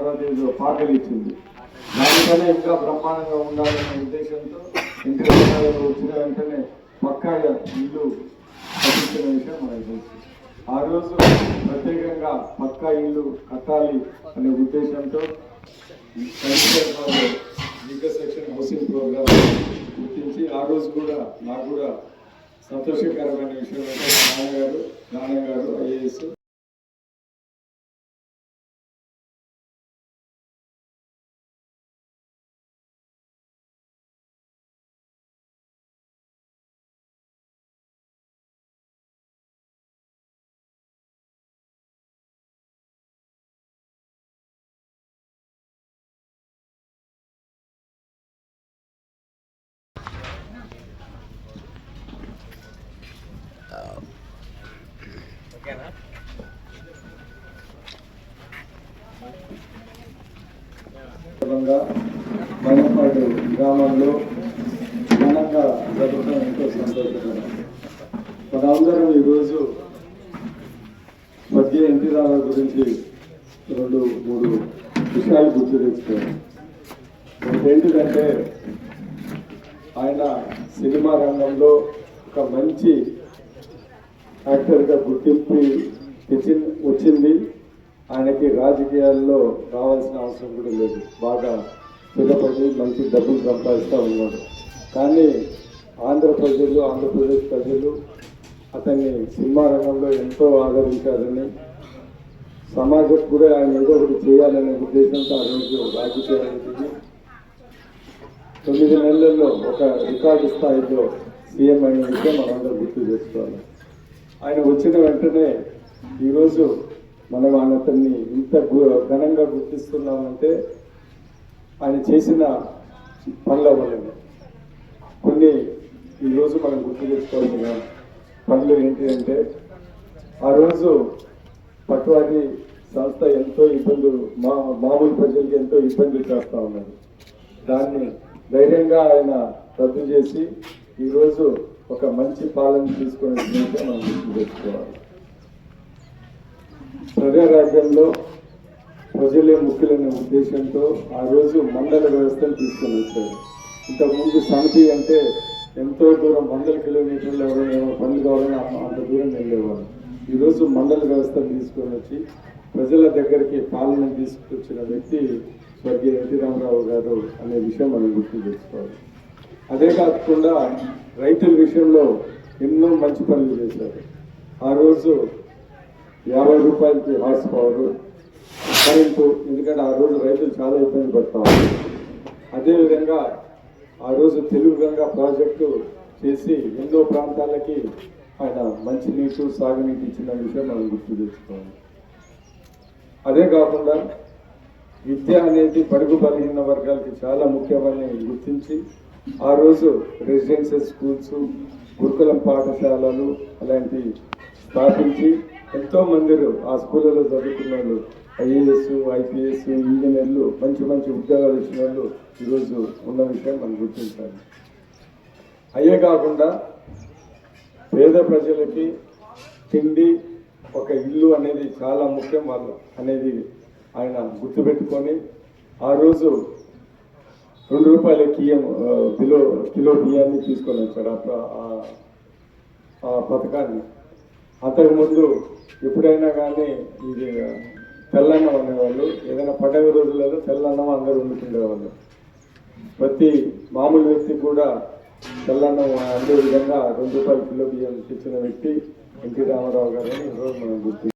తర్వాత ఏదో పాటలు ఇచ్చింది. దానికన్నా ఇంకా బ్రహ్మాండంగా ఉండాలనే ఉద్దేశంతో ఇంటి వచ్చిన వెంటనే పక్కా ఇల్లు కట్టించిన విషయం మనకు తెలుసు. ఆ రోజు ప్రత్యేకంగా పక్కా ఇల్లు కట్టాలి అనే ఉద్దేశంతో లీగల్ సెక్షన్ హౌసింగ్ ప్రోగ్రామ్ గుర్తించి ఆ రోజు కూడా నాకు కూడా సంతోషకరమైన విషయం అంటే నాన్నగారు ఐఏఎస్ మైనపాడు గ్రామంలో ఘనంగా జరగడం ఎంతో సంతోషకరం. మనందరం ఈరోజు స్వర్గీయ ఎన్టీ రామారావు గురించి 2-3 విషయాలు గుర్తు తెచ్చుకోవాలి. ఏంటిదంటే ఆయన సినిమా రంగంలో ఒక మంచి యాక్టర్గా గుర్తింపు వచ్చింది. ఆయనకి రాజకీయాల్లో రావాల్సిన అవసరం కూడా లేదు. బాగా స్థిరపడి మంచి డబ్బులు సంపాదిస్తూ ఉన్నాడు. కానీ ఆంధ్రప్రదేశ్ ప్రజలు అతన్ని సినిమా రంగంలో ఎంతో ఆదరించారని, సమాజం కూడా ఆయన ఏదో ఒకటి చేయాలనే ఉద్దేశంతో ఆ రోజు రాజకీయానికి 9 నెలల్లో ఒక రికార్డు స్థాయిలో సీఎం అయిన విషయం మనందరూ గుర్తు చేసుకోవాలి. ఆయన వచ్చిన వెంటనే ఈరోజు మనం అతన్ని ఇంత ఘనంగా గుర్తిస్తున్నామంటే ఆయన చేసిన పనుల వల్లనే. కొన్ని ఈరోజు మనం గుర్తు చేసుకోవాల్సిన పనులు ఏంటి అంటే, ఆ రోజు పట్వారీ సంస్థ ఎంతో ఇబ్బందులు మామూలు ప్రజలకి ఎంతో ఇబ్బందులు చేస్తూ ఉన్నారు. దాన్ని ధైర్యంగా ఆయన రద్దు చేసి ఈరోజు ఒక మంచి పాలన తీసుకునే మనం గుర్తు తెచ్చుకోవాలి. ప్రజారాజ్యంలో ప్రజలే ముఖ్యులనే ఉద్దేశంతో ఆ రోజు మండల వ్యవస్థను తీసుకొని వచ్చారు. ఇంతకుముందు సమితి అంటే ఎంతో దూరం 100 కిలోమీటర్లు ఎవరైనా పనులు కావాలని అంత దూరం వెళ్ళేవారు. ఈరోజు మండల వ్యవస్థను తీసుకొని వచ్చి ప్రజల దగ్గరికి పాలన తీసుకొచ్చిన వ్యక్తి స్వర్గీయ ఎన్టీ రామారావు గారు అనే విషయం మనం గుర్తు తెచ్చుకోవాలి. అదే కాకుండా రైతుల విషయంలో ఎన్నో మంచి పనులు చేశారు. ఆ రోజు 50 రూపాయలకి హార్స్ పవర్ కరెంటు, ఎందుకంటే ఆ రోజు రైతులు చాలా ఇబ్బంది పడతా ఉన్నారు. అదేవిధంగా ఆ రోజు తెలుగు గంగా ప్రాజెక్టు చేసి ఎన్నో ప్రాంతాలకి ఆయన మంచినీటి సాగునీటి ఇచ్చిన విషయం మనం గుర్తు తెచ్చుకోవాలి. అదే కాకుండా విద్య అనేది బడుగు బలహీన వర్గాలకి చాలా ముఖ్యమని గుర్తించి ఆ రోజు రెసిడెన్షియల్ స్కూల్స్, గురుకులం పాఠశాలలు అలాంటివి స్థాపించి ఎంతో మంది ఆ స్కూళ్ళలో చదువుకున్న వాళ్ళు ఐఏఎస్, ఐపీఎస్, ఇంజనీర్లు, మంచి మంచి ఉద్యోగాలు వచ్చిన వాళ్ళు ఈరోజు ఉన్న విషయం మనం గుర్తించాలి. అయ్యే కాకుండా పేద ప్రజలకి తిండి, ఒక ఇల్లు అనేది చాలా ముఖ్యం వాళ్ళు అనేది ఆయన గుర్తుపెట్టుకొని ఆ రోజు 2 రూపాయల కిలో బియ్యాన్ని తీసుకొని వచ్చాడు ఆ పథకాన్ని. అంతకుముందు ఎప్పుడైనా కానీ ఇది తెల్లన్నం అనేవాళ్ళు, ఏదైనా పండుగ రోజులలో తెల్లన్నం అందరూ వండుకునేవాళ్ళు. ప్రతి మామూలు వ్యక్తి కూడా తెల్లన్నం అందే విధంగా 2 రూపాయల కిలో బియ్యం తెచ్చిన వ్యక్తి ఎన్టీ రామారావు గారని ఈరోజు మనం గుర్తు